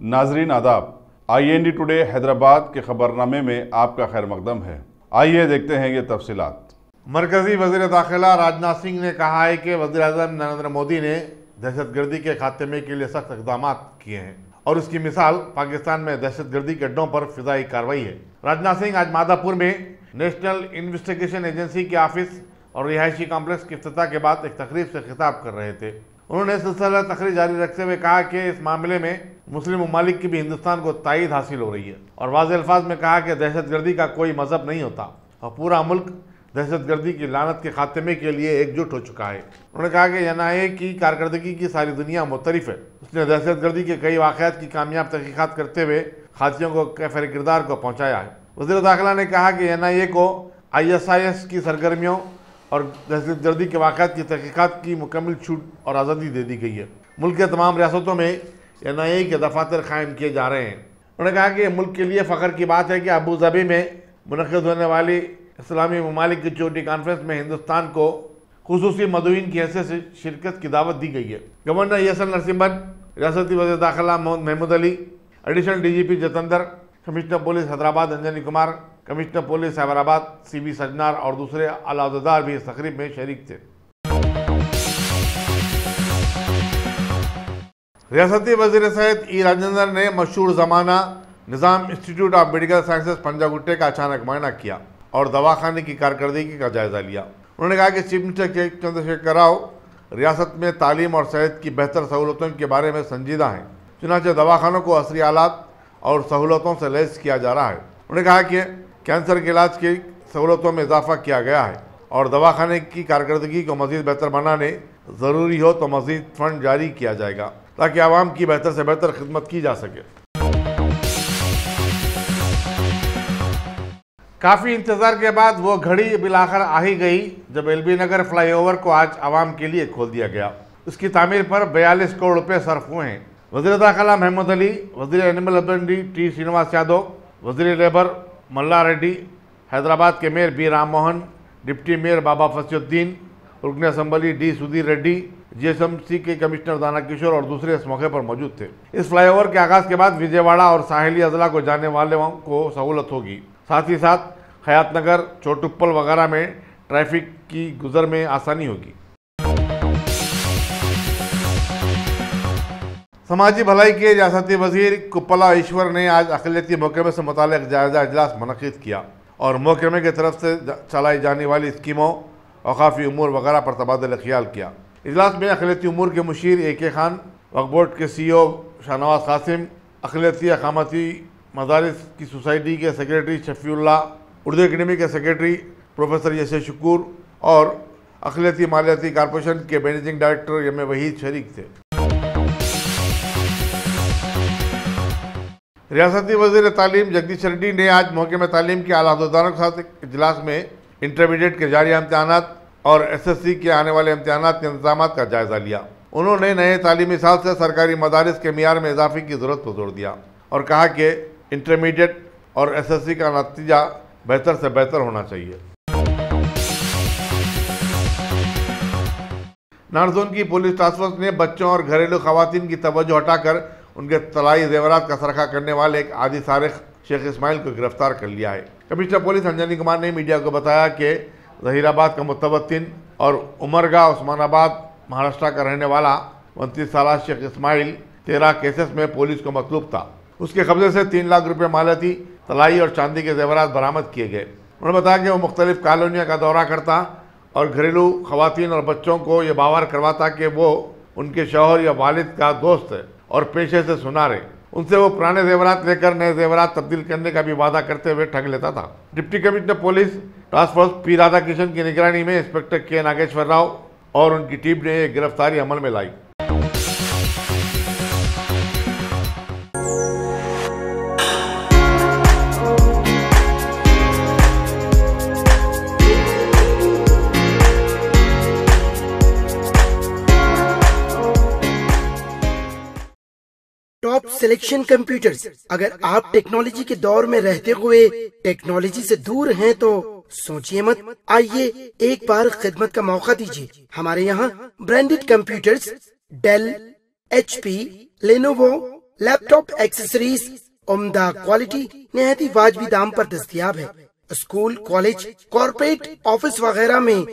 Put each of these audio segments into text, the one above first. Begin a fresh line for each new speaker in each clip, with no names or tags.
नाजरीन आदाब, IND today Hyderabad के खबरनामे में आपका खैर मकदम है। आइए देखते हैं ये तफसीलात।
मरकजी वज़ीर दाखिला राजनाथ सिंह ने कहा है कि वज़ीर आज़म नरेंद्र मोदी ने दहशतगर्दी के खात्मे के लिए सख्त इक़दाम किए हैं और उसकी मिसाल पाकिस्तान में दहशतगर्दी के अड्डों पर फिजाई कार्रवाई है। राजनाथ सिंह आज मादापुर में नेशनल इन्वेस्टिगेशन एजेंसी के ऑफिस और रिहायशी कॉम्प्लेक्स की इफ्तिताह के बाद एक तकरीब से खिताब कर रहे थे। उन्होंने सिलसिला तकरीर जारी रखते हुए कहा कि इस मामले में मुस्लिम ममालिक की भी हिंदुस्तान को तायद हासिल हो रही है और वाज़ेह अल्फाज में कहा कि दहशतगर्दी का कोई मजहब नहीं होता और पूरा मुल्क दहशतगर्दी की लानत के खात्मे के लिए एकजुट हो चुका है। उन्होंने कहा कि NIA की कारकर्दगी की सारी दुनिया मुतरिफ है। उसने दहशतगर्दी के कई वाक़यात की कामयाब तहक़ीक़ात करते हुए खातियों को कैफर किरदार को पहुँचाया है। वज़ीर दाखिला ने कहा कि NIA को ISIS की सरगर्मियों और दहशतगर्दी के वाक़यात की तहक़ीक़ात की मुकम्मल छूट और आज़ादी दे दी गई है। मुल्क के तमाम रियासतों में NIA के दफातर कायम किए जा रहे हैं। उन्होंने कहा कि मुल्क के लिए फ़ख्र की बात है कि अबू धाबी में मुनक़िद होने वाली इस्लामी ममालिक की छोटी कॉन्फ्रेंस में हिंदुस्तान को खुसूसी मदऊइन की हैसियत से शिरकत की दावत दी गई है। गवर्नर ESL नरसिम्हन, रियासती वज़ीर दाखिला Mahmood Ali, additional DGP Jitender, commissioner police Hyderabad Anjani Kumar, commissioner police Hyderabad CB Sajjanar और दूसरे आलादार भी इस तकरीब में शरीक थे। रियासती वज़ीर सेहत E राजेंद्र ने मशहूर ज़माना निज़ाम इंस्टीट्यूट ऑफ मेडिकल साइंसेज पंजागुट्टे का अचानक मुआयना किया और दवाखाने की कारकर्दगी का जायज़ा लिया। उन्होंने कहा कि चीफ मिनिस्टर चंद्रशेखर राव रियासत में तालीम और सेहत की बेहतर सहूलतों के बारे में संजीदा हैं। चुनांचे दवाखानों को असरी आलात और सहूलतों से लैस किया जा रहा है। उन्होंने कहा कि कैंसर के इलाज की सहूलतों में इजाफा किया गया है और दवाखाने की कारकर्दगी को मज़ीद बेहतर बनाने ज़रूरी हो तो मज़ीद फंड जारी किया जाएगा ताकि आवाम की बेहतर से बेहतर खिदमत की जा सके। काफ़ी इंतज़ार के बाद वो घड़ी बिलाखिर आ ही गई जब LB नगर फ्लाईओवर को आज आवाम के लिए खोल दिया गया। उसकी तामीर पर 42 करोड़ रुपये सर्फ हुए हैं। वज़ीर दाखिला महमूद अली, वज़ीर animal husbandry T Srinivas Yadav, वज़ीर लेबर मल्ला रेड्डी, हैदराबाद के mayor B Rammohan, deputy mayor Baba Fasiuddin, रुकन assembly D Sudheer Reddy, GSMC के कमिश्नर दाना किशोर और दूसरे इस मौके पर मौजूद थे। इस फ्लाईओवर के आगाज़ के बाद विजयवाड़ा और साहिली अजला को जाने वालों को सहूलत होगी। साथ ही साथ हयात नगर, चोटुप्पल वगैरह में ट्रैफिक की गुजर में आसानी होगी। समाजी भलाई के रियासती वज़ीर कुप्पला ईश्वर ने आज अक़लियती महकमे से मुताल्लिक़ जायज़ा इजलास मुनक़िद किया और महकमे की तरफ से चलाई जाने वाली स्कीमों, औक़ाफ़ी उमूर वगैरह पर तबादला ख्याल किया। इजलास में अक़लियती उमूर के मुशीर AK खान, वक्फ़ बोर्ड के CEO शाहनवाज़ कासिम, अक़लियती अक़ामती मदारिस की सोसाइटी के सेक्रेटरी शफ़ीउल्लाह, उर्दू अकेडमी के सेक्रेटरी प्रोफेसर यशे शकूर और अक़लियती मालियाती कॉरपोरेशन के मैनेजिंग डायरेक्टर यम वहीद शरीक थे। रियासती वज़ीर तालीम जगदीश रेड्डी ने आज महकमे तालीम के आला अहदेदारों के साथ एक इजलास में इंटरमीडिएट के जारी इम्तहानात और SSC के आने वाले इम्तहानात के इंतजाम का जायज़ा लिया। उन्होंने नए तालीमी साल से सरकारी मदारिस के मियार में इजाफे की ज़रूरत पर जोर दिया और कहा कि इंटरमीडिएट और SSC का नतीजा बेहतर से बेहतर होना चाहिए। नॉर्थ जोन की पुलिस टास्क फोर्स ने बच्चों और घरेलू खवातीन की तवज्जो हटाकर उनके तलाई जेवरात का सरखा करने वाले एक आदि सारिक शेख इस्माइल को गिरफ्तार कर लिया है। कमिश्नर पुलिस अंजनी कुमार ने मीडिया को बताया कि ज़हीराबाद का मुतवत्तिन और उमरगा उस्मानाबाद महाराष्ट्र का रहने वाला 29 साल शेख इस्माइल 13 केसेस में पुलिस को मतलूब था। उसके कब्जे से 3 लाख रुपये मालियाती, तलाई और चांदी के जेवरात बरामद किए गए। उन्होंने बताया कि वो मुख्तलिफ कॉलोनियों का दौरा करता और घरेलू खवातीन और बच्चों को ये बावर करवाता कि वो उनके शौहर या वालिद का दोस्त है और पेशे से सुनारे। उनसे वो पुराने जेवरात लेकर नए जेवरात तब्दील करने का भी वादा करते हुए ठग लेता था। Deputy commissioner police task force P Radhakrishnan की निगरानी में इंस्पेक्टर K नागेश्वर राव और उनकी टीम ने एक गिरफ्तारी अमल में लाई।
Top selection computers. अगर आप टेक्नोलॉजी के दौर में रहते हुए टेक्नोलॉजी से दूर हैं तो सोचिए मत, आइए एक बार खिदमत का मौका दीजिए। हमारे यहाँ branded computers Dell, HP, Lenovo, laptop accessories उम्दा क्वालिटी निहायती वाजबी दाम पर दस्तयाब है। स्कूल, कॉलेज, कॉर्पोरेट, ऑफिस वगैरह में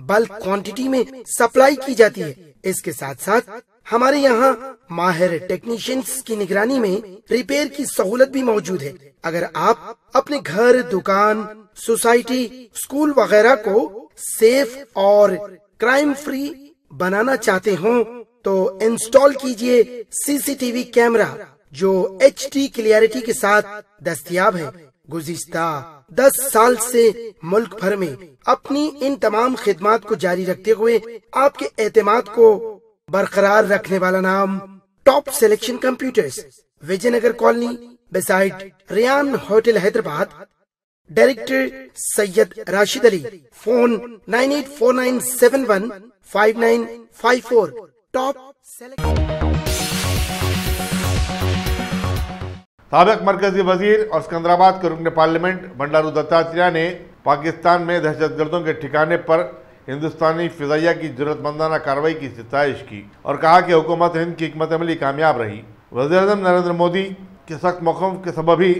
बल्क क्वांटिटी में सप्लाई की जाती है। इसके साथ साथ हमारे यहाँ माहिर टेक्नीशियंस की निगरानी में रिपेयर की सहूलत भी मौजूद है। अगर आप अपने घर, दुकान, सोसाइटी, स्कूल वगैरह को सेफ और क्राइम फ्री बनाना चाहते हो तो इंस्टॉल कीजिए सीसीटीवी कैमरा जो HD क्लियरिटी के साथ दस्तयाब है। गुज़िश्ता 10 साल से मुल्क भर में अपनी इन तमाम खिदमात को जारी रखते हुए आपके एतमाद को बरकरार रखने वाला नाम top selection computers, Vijayanagar colony beside Riyan hotel, Hyderabad. Director Syed Rashid Ali. Phone 9849715954। Top
साबिक मरकजी वजीर और सिकंदराबाद के रुकन पार्लियामेंट बंडारू दत्तात्रेय ने पाकिस्तान में दहशतगर्दों के ठिकाने पर हिंदुस्तानी फिजाइया की जरूरतमंदाना कार्रवाई की सितारिश की और कहा कि हुकूमत हिंद की हिकमत अमली कामयाब रही। वज़ीर-ए-आज़म नरेंद्र मोदी के सख्त मौक़िफ़ के सबब ही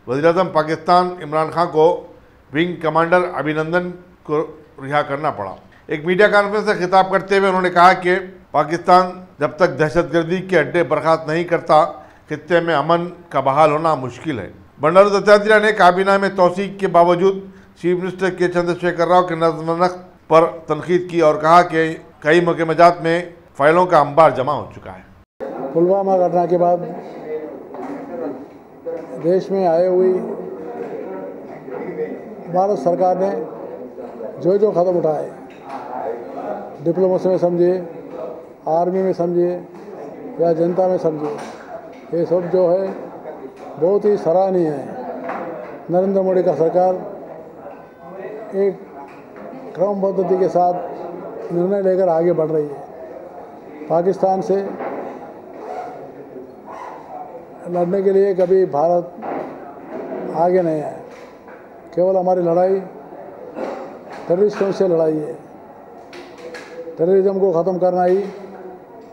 वज़ीर-ए-आज़म पाकिस्तान इमरान खान को विंग कमांडर अभिनंदन को रिहा करना पड़ा। एक मीडिया कॉन्फ्रेंस से खिताब करते हुए उन्होंने कहा कि पाकिस्तान जब तक दहशतगर्दी के अड्डे बर्खास्त नहीं करता, खित्ते में अमन का बहाल होना मुश्किल है। बंडारू दत्तात्रेय ने काबीना में तौसीक के बावजूद चीफ मिनिस्टर के चंद्रशेखर राव के नज़्म-ओ-नस्क़ पर तनकीद की और कहा कि कई मुकम्मजात में फाइलों का अंबार जमा हो चुका है।
पुलवामा घटना के बाद देश में आए हुई भारत सरकार ने जो कदम उठाए, डिप्लोमेसी में समझिए, आर्मी में समझिए या जनता में समझिए, ये सब जो है बहुत ही सराहनीय है। नरेंद्र मोदी का सरकार एक क्रम पद्धति के साथ निर्णय लेकर आगे बढ़ रही है। पाकिस्तान से लड़ने के लिए कभी भारत आगे नहीं आया। केवल हमारी लड़ाई टेररिस्टों से लड़ाई है। टेररिज्म को ख़त्म करना ही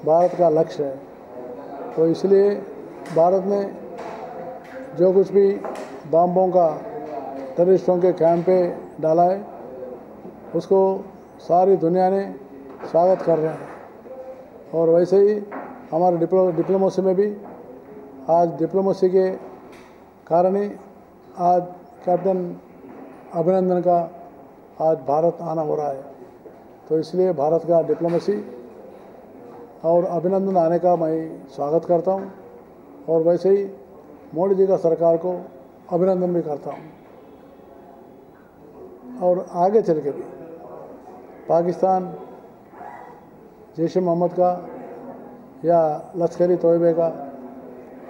भारत का लक्ष्य है। तो इसलिए भारत ने जो कुछ भी बम्बों का टेररिस्टों के कैंप पे डाला है, उसको सारी दुनिया ने स्वागत कर रहे हैं। और वैसे ही हमारे डिप्लोमेसी में भी आज डिप्लोमेसी के कारण ही आज कैप्टन अभिनंदन का आज भारत आना हो रहा है। तो इसलिए भारत का डिप्लोमेसी और अभिनंदन आने का मैं स्वागत करता हूं और वैसे ही मोदी जी का सरकार को अभिनंदन भी करता हूं। और आगे चल के भी पाकिस्तान जैश ए मोहम्मद का या लश्कर-ए तोयबा का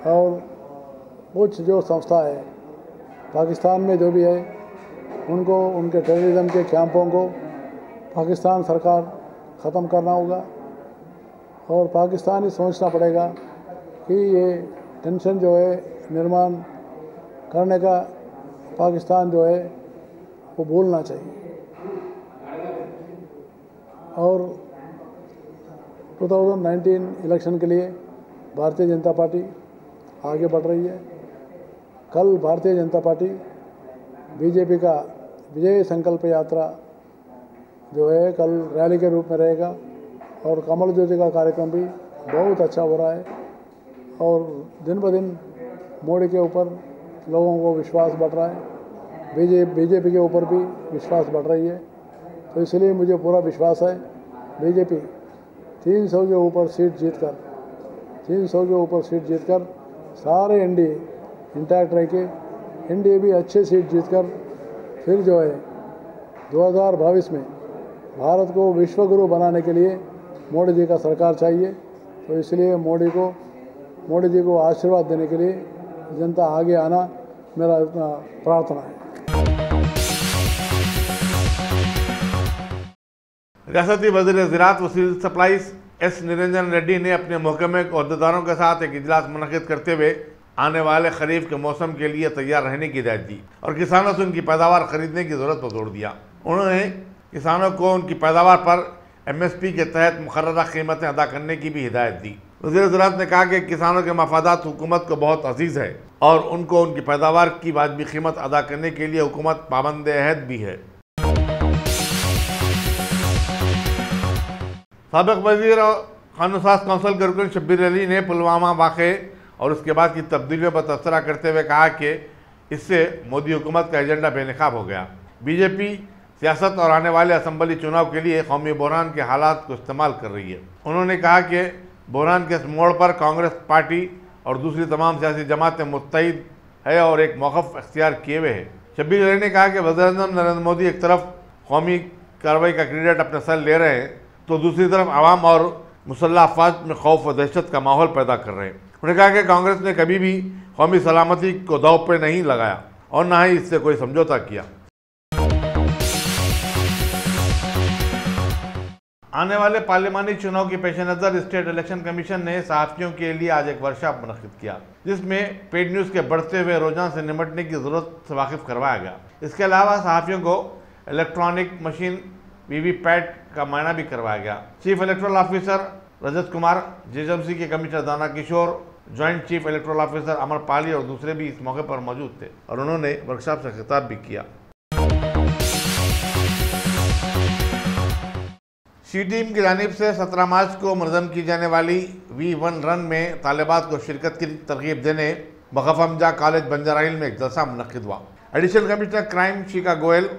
और कुछ जो संस्था है पाकिस्तान में जो भी है, उनको उनके टेररिज्म के कैंपों को पाकिस्तान सरकार ख़त्म करना होगा। और पाकिस्तान ही सोचना पड़ेगा कि ये टेंशन जो है निर्माण करने का पाकिस्तान जो है वो भूलना चाहिए। और 2019 इलेक्शन के लिए भारतीय जनता पार्टी आगे बढ़ रही है। कल भारतीय जनता पार्टी बीजेपी का विजय संकल्प यात्रा जो है कल रैली के रूप में रहेगा और कमल ज्योति का कार्यक्रम भी बहुत अच्छा हो रहा है। और दिन ब दिन मोदी के ऊपर लोगों को विश्वास बढ़ रहा है, बीजेपी के ऊपर भी विश्वास बढ़ रही है। तो इसलिए मुझे पूरा विश्वास है बीजेपी 300 के ऊपर सीट जीतकर सारे एनडीए इंटैक्ट रह के एनडीए भी अच्छे सीट जीतकर फिर जो है 2022 में भारत को विश्वगुरु बनाने के लिए मोदी जी का सरकार चाहिए। तो इसलिए मोदी जी को आशीर्वाद देने के लिए जनता आगे आना मेरा प्रार्थना है।
रियासती वज़ीर ज़राअत व civil supplies S Niranjan Reddy ने अपने महकमे के अहदेदारों के साथ एक इजलास मुनक़िद करते हुए आने वाले खरीफ के मौसम के लिए तैयार रहने की हिदायत दी और किसानों से उनकी पैदावार खरीदने की ज़रूरत पर जोर दिया। उन्होंने किसानों को उनकी पैदावार पर MSP के तहत मुकर्ररा कीमतें अदा करने की भी हिदायत दी। वज़ीर ज़राअत ने कहा कि किसानों के मफादात हुकूमत को बहुत अजीज़ है और उनको उनकी पैदावार की वाजिबी कीमत अदा करने के लिए हुकूमत पाबंद अहद भी है। साबिक़ वज़ीर और कानून साज कौंसिल के रुकन शब्बीर अली ने पुलवामा वाक़े और उसके बाद की तब्दीलियों पर तबसरा करते हुए कहा कि इससे मोदी हुकूमत का एजेंडा बेनकाब हो गया। बीजेपी सियासत और आने वाले असम्बली चुनाव के लिए कौमी बहरान के हालात को इस्तेमाल कर रही है। उन्होंने कहा कि बहरान के इस मोड़ पर कांग्रेस पार्टी और दूसरी तमाम सियासी जमातें मुत्तहिद है और एक मौक़िफ़ अख्तियार किए हुए है। शब्बीर अली ने कहा कि वज़ीर-ए-आज़म नरेंद्र मोदी एक तरफ कौमी कार्रवाई का क्रेडिट अपने सर ले रहे हैं तो दूसरी तरफ आवाम और मुसल्लह अफवाज में खौफ व दहशत का माहौल पैदा कर रहे हैं। उन्होंने कहा कि कांग्रेस ने कभी भी कौमी सलामती को दांव पे नहीं लगाया और ना ही इससे कोई समझौता किया। आने वाले पार्लिमानी चुनाव के पेश नज़र स्टेट इलेक्शन कमीशन ने सहाफ़ियों के लिए आज एक वर्कशॉप मुनक़्क़िद किया जिसमें पेड न्यूज़ के बढ़ते हुए रुझान से निपटने की ज़रूरत से वाकिफ़ करवाया गया। इसके अलावा सहाफ़ियों को इलेक्ट्रॉनिक मशीन वीवीपैट का मायना भी करवाया गया। Chief electoral officer Rajat Kumar, JHMC के कमिश्नर दाना किशोर, ज्वाइंट चीफ इलेक्टोरल ऑफिसर अमर पाली और दूसरे भी इस मौके पर मौजूद थे और उन्होंने वर्कशॉप से खिताब भी किया। शी टीम की जानिब से 17 मार्च को मुनज़्ज़म की जाने वाली V1 रन में तालिबात को शिरकत की तरगीब देने वक़फ़ हमजा कॉलेज बंजारा हिल में एक जलसा मुनक़्क़िद हुआ। एडिशनल कमिश्नर क्राइम शिखा गोयल,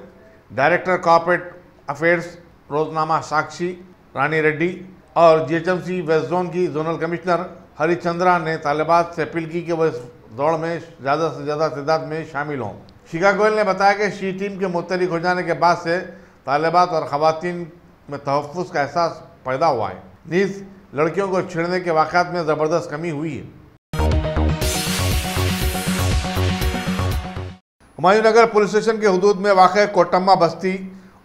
डायरेक्टर कॉर्पोरेट अफेयर्स रोजनामा साक्षी रानी रेड्डी और जीएचएमसी वेस्ट जोन की जोनल कमिश्नर हरिचंद्रा ने तालिबात से अपील की कि वह इस दौड़ में ज़्यादा से ज़्यादा तादाद में शामिल हों। शिखा गोयल ने बताया कि शी टीम के मुतहरिक हो जाने के बाद से तालिबात और ख़वातीन में तहफ़्फ़ुज़ का एहसास पैदा हुआ है। नीज़ लड़कियों को छेड़ने के वाक़यात में ज़बरदस्त कमी हुई है। हुमायूंनगर पुलिस स्टेशन के हुदूद में वाक़ कोटम्मा बस्ती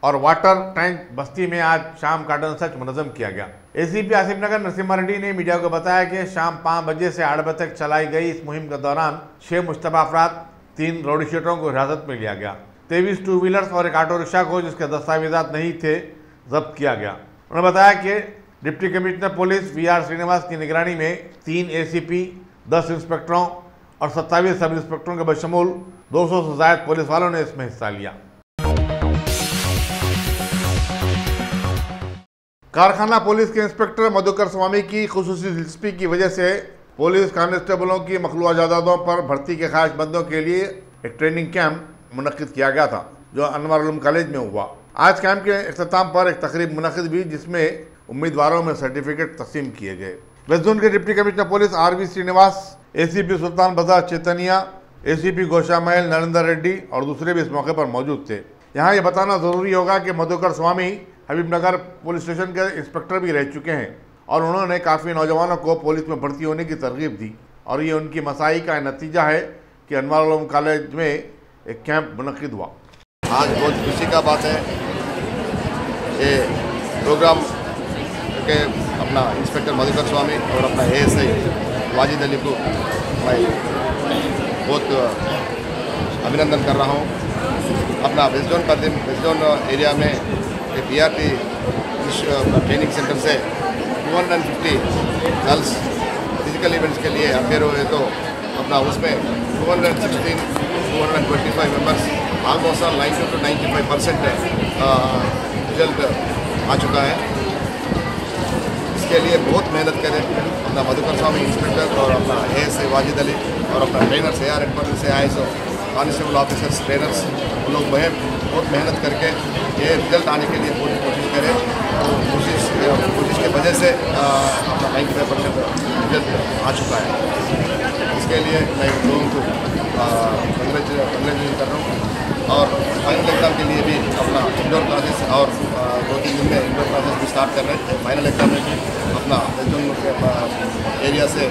और वाटर टैंक बस्ती में आज शाम कार्टन सर्च मुनज़्ज़म किया गया। एसीपी आसिफ नगर नरसिम्हा रेड्डी ने मीडिया को बताया कि शाम 5 बजे से 8 बजे तक चलाई गई इस मुहिम के दौरान 6 मुश्तबा अफराद, 3 रौडी शीटरों को हिरासत में लिया गया। 23 टू व्हीलर्स और एक ऑटो रिक्शा को जिसके दस्तावेजात नहीं थे जब्त किया गया। उन्होंने बताया कि deputy commissioner police VR Srinivas की निगरानी में 3 ACP, 10 इंस्पेक्टरों और 27 सब इंस्पेक्टरों के बशमूल 200 से ज़ायद पुलिस वालों ने इसमें हिस्सा लिया। कारखाना पुलिस के इंस्पेक्टर मधुकर स्वामी की खुसूसी दिलचस्पी की वजह से पुलिस कांस्टेबलों की मखलूआ जायदादों पर भर्ती के ख्वाहिशमंदों के लिए एक ट्रेनिंग कैंप मुनक़्क़िद किया गया था जो अनवर उलूम कॉलेज में हुआ। आज कैंप के इख्तिताम पर एक तकरीब मुनक़्क़िद हुई जिसमें उम्मीदवारों में सर्टिफिकेट तकसीम किए गए। वेस्ट जोन के deputy commissioner police RV Srinivas, ACP Sultan Bazar Chaitanya, ACP गोशा महल नरेंद्र रेड्डी और दूसरे भी इस मौके पर मौजूद थे। यहाँ ये बताना ज़रूरी होगा कि मधुकर स्वामी हबीबनगर पुलिस स्टेशन के इंस्पेक्टर भी रह चुके हैं और उन्होंने काफ़ी नौजवानों को पुलिस में भर्ती होने की तरगीब दी और ये उनकी मसाई का नतीजा है कि अनवर उलूम कॉलेज में एक कैंप मुनक़्क़िद हुआ।
आज बहुत खुशी का बात है ये प्रोग्राम के अपना इंस्पेक्टर मधुकर स्वामी और अपना ASI वाजिद अली को मैं बहुत अभिनंदन कर रहा हूँ। अपना वेस्ट जोन एरिया में PRT ट्रेनिंग सेंटर से 250 गर्ल्स फिजिकल इवेंट्स के लिए अपेयर हुए तो अपना उसमें 225 मेंबर्स ऑलमोस्ट 90 to 95% रिजल्ट आ चुका है। इसके लिए बहुत मेहनत करें अपना मधुकर स्वामी इंस्पेक्टर और अपना ASI वाजिद अली और अपना ट्रेनर्स AR हेडक्वार्टर से आए कांस्टेबल ऑफिसर्स ट्रेनर्स वो लोग बहुत मेहनत करके ये रिजल्ट आने के लिए पूरी कोशिश करें। तो कोशिश की वजह से अपना 95% रिजल्ट आ चुका है। इसके लिए मैं लोगों को कंग्रेचुलेट कर रहा हूँ और फाइनल एग्ज़ाम के लिए भी अपना इंडोर क्लासेस और 2-3 दिन में इंडोर क्लासेस भी स्टार्ट कर रहे हैं। फाइनल एग्ज़ाम में भी अपना एरिया से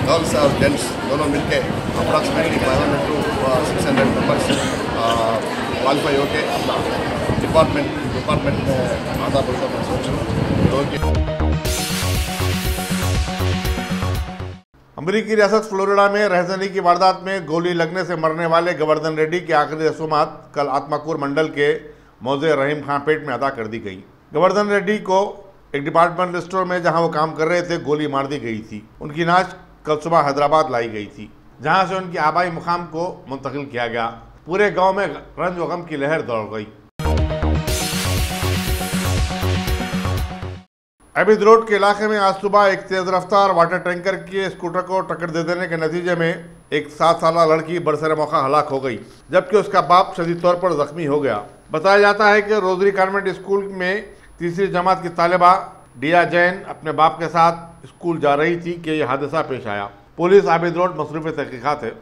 गर्ल्स और जेंट्स दोनों मिलकर अप्रॉक्सीमेटली 500 to 600 मेंबर्स क्वालिफाई होके अपना डिपार्टमेंट में आधा बोलकर मैं सोच रहा हूँ।
अमरीकी रियासत फ्लोरिडा में रहजनी की वारदात में गोली लगने से मरने वाले गोवर्धन रेड्डी की आखिरी रसूमात कल आत्माकूर मंडल के मौजे रहीम खां पेट में अदा कर दी गई। गोवर्धन रेड्डी को एक डिपार्टमेंटल स्टोर में जहां वो काम कर रहे थे गोली मार दी गई थी। उनकी लाश कल सुबह हैदराबाद लाई गई थी, जहां से उनकी आबाई मुकाम को मुंतकिल किया गया। पूरे गांव में रंज व गम की लहर दौड़ गई। अबिद रोड के इलाके में आज सुबह एक तेज रफ्तार वाटर टैंकर के स्कूटर को टक्कर दे देने के नतीजे में एक 7 साल लड़की बरसर मौका हलाक हो गई, जबकि उसका बाप शदीद तौर पर जख्मी हो गया। बताया जाता है कि रोजरी कॉन्वेंट स्कूल में तीसरी जमात की तालिबा डिया जैन अपने बाप के साथ स्कूल जा रही थी कि यह हादसा पेश आया। पुलिस आबिद रोड मसरूफ तहकीकात है।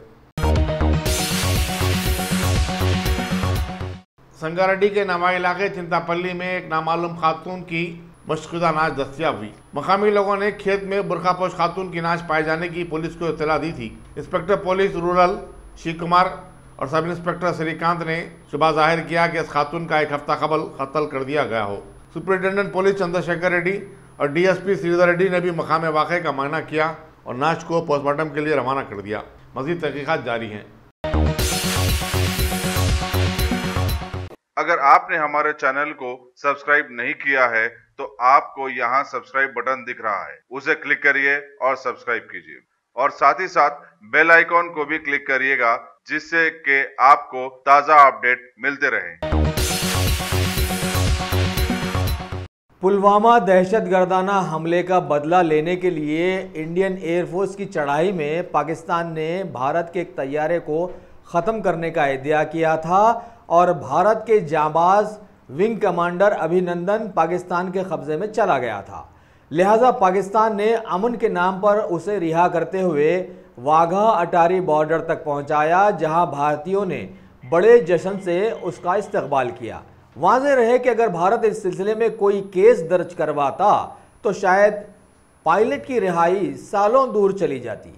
संगारेड्डी के नवाई इलाके चिंतापल्ली में एक नामालूम खातून की मशकूदा नाश दस्तियाब हुई। मकामी लोगों ने खेत में बुरखापोश खातून की नाश पाए जाने की पुलिस को इत्तला दी थी। Inspector police rural Shiv Kumar और सब इंस्पेक्टर श्रीकांत ने शुबा जाहिर किया कि इस खातून का एक हफ्ता कबल कत्ल कर दिया गया हो। सुपरिटेंडेंट पुलिस चंद्रशेखर रेड्डी और डीएसपी श्रीधर रेड्डी ने भी मकाम वाक़े का मायना किया और नाश को पोस्टमार्टम के लिए रवाना कर दिया। मज़ीद तहकीकात जारी हैं।
अगर आपने हमारे चैनल को सब्सक्राइब नहीं किया है तो आपको यहाँ सब्सक्राइब बटन दिख रहा है, उसे क्लिक करिए और सब्सक्राइब कीजिए और साथ ही साथ बेल आइकॉन को भी क्लिक करिएगा, जिससे कि आपको ताज़ा अपडेट मिलते रहें।
पुलवामा दहशतगर्दाना हमले का बदला लेने के लिए इंडियन एयरफोर्स की चढ़ाई में पाकिस्तान ने भारत के एक तैयारे को ख़त्म करने का इद्दिया किया था और भारत के जांबाज विंग कमांडर अभिनंदन पाकिस्तान के कब्जे में चला गया था। लिहाजा पाकिस्तान ने अमन के नाम पर उसे रिहा करते हुए वाघा अटारी बॉर्डर तक पहुंचाया, जहां भारतीयों ने बड़े जश्न से उसका इस्तकबाल किया। वाज़ेह रहे कि अगर भारत इस सिलसिले में कोई केस दर्ज करवाता तो शायद पायलट की रिहाई सालों दूर चली जाती।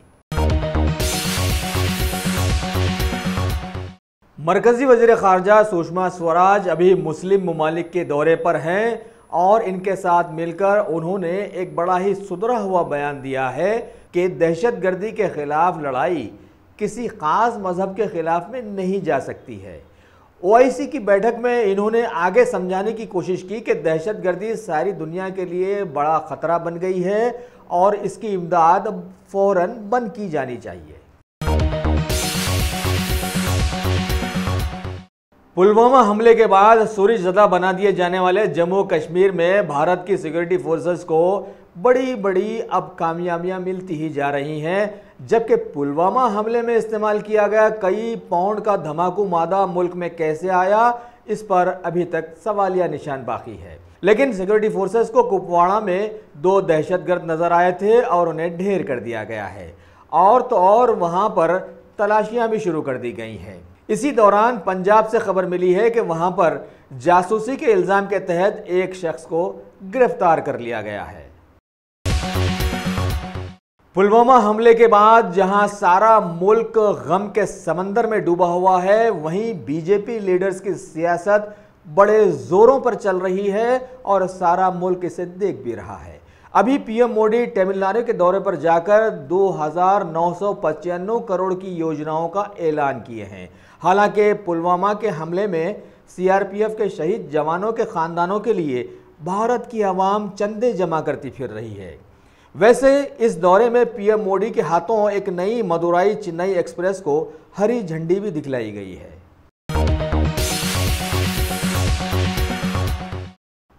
मरकजी वज़ीर ख़ारजा सुषमा स्वराज अभी मुस्लिम ममालिक के दौरे पर हैं और इनके साथ मिलकर उन्होंने एक बड़ा ही सुधरा हुआ बयान दिया है कि दहशतगर्दी के ख़िलाफ़ लड़ाई किसी ख़ास मज़हब के ख़िलाफ़ में नहीं जा सकती है। OIC की बैठक में इन्होंने आगे समझाने की कोशिश की कि दहशतगर्दी सारी दुनिया के लिए बड़ा ख़तरा बन गई है और इसकी इमदाद फ़ौरन बंद की जानी चाहिए। पुलवामा हमले के बाद सूरजज़दा बना दिए जाने वाले जम्मू कश्मीर में भारत की सिक्योरिटी फोर्सेस को बड़ी अब कामयाबियां मिलती ही जा रही हैं, जबकि पुलवामा हमले में इस्तेमाल किया गया कई पाउंड का धमाकू मादा मुल्क में कैसे आया, इस पर अभी तक सवालिया निशान बाकी है। लेकिन सिक्योरिटी फोर्सेस को कुपवाड़ा में 2 दहशतगर्द नजर आए थे और उन्हें ढेर कर दिया गया है और तो और वहां पर तलाशियां भी शुरू कर दी गई हैं। इसी दौरान पंजाब से खबर मिली है कि वहां पर जासूसी के इल्जाम के तहत एक शख्स को गिरफ्तार कर लिया गया है। पुलवामा हमले के बाद जहां सारा मुल्क गम के समंदर में डूबा हुआ है, वहीं बीजेपी लीडर्स की सियासत बड़े जोरों पर चल रही है और सारा मुल्क इसे देख भी रहा है। अभी पीएम मोदी तमिलनाडु के दौरे पर जाकर 2,995 करोड़ की योजनाओं का ऐलान किए हैं। हालांकि पुलवामा के हमले में सीआरपीएफ के शहीद जवानों के खानदानों के लिए भारत की आवाम चंदे जमा करती फिर रही है। वैसे इस दौरे में पीएम मोदी के हाथों एक नई मदुराई चेन्नई एक्सप्रेस को हरी झंडी भी दिखलाई गई है।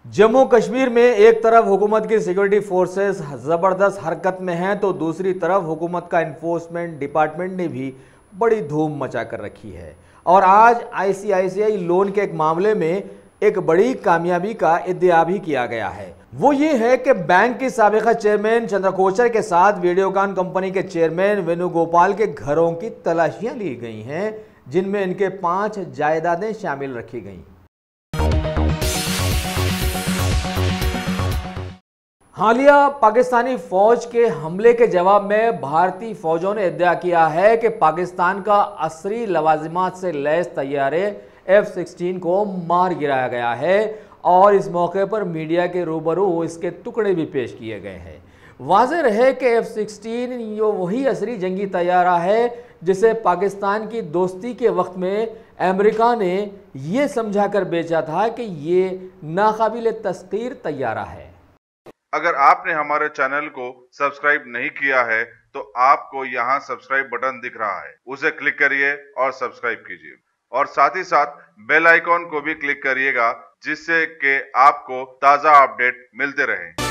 जम्मू कश्मीर में एक तरफ हुकूमत की सिक्योरिटी फोर्सेस ज़बरदस्त हरकत में हैं तो दूसरी तरफ हुकूमत का इन्फोर्समेंट डिपार्टमेंट ने भी बड़ी धूम मचा कर रखी है और आज ICICI लोन के एक मामले में एक बड़ी कामयाबी का इद्दिया भी किया गया है। वो ये है कि बैंक की साबिका चेयरमैन चंद्रकोचर के साथ वीडियोकॉन कंपनी के चेयरमैन वेणुगोपाल के घरों की तलाशियां ली गई हैं, जिनमें इनके 5 जायदादें शामिल रखी गईं। हालिया पाकिस्तानी फौज के हमले के जवाब में भारतीय फौजों ने इद्दिया किया है कि पाकिस्तान का असरी लवाजिमात से लैस तैयारे F-16 को मार गिराया गया है और इस मौके पर मीडिया के रूबरू इसके टुकड़े भी पेश किए गए हैं। वाज़ेह रहे कि F-16 ये वही असरी जंगी तैयारा है जिसे पाकिस्तान की दोस्ती के वक्त में अमेरिका ने ये समझा कर बेचा था कि ये नाकाबिल तस्कीर तैयारा है।
अगर आपने हमारे चैनल को सब्सक्राइब नहीं किया है तो आपको यहाँ सब्सक्राइब बटन दिख रहा है, उसे क्लिक करिए और सब्सक्राइब कीजिए और साथ ही साथ बेल आइकॉन को भी क्लिक करिएगा जिससे कि आपको ताज़ा अपडेट मिलते रहें।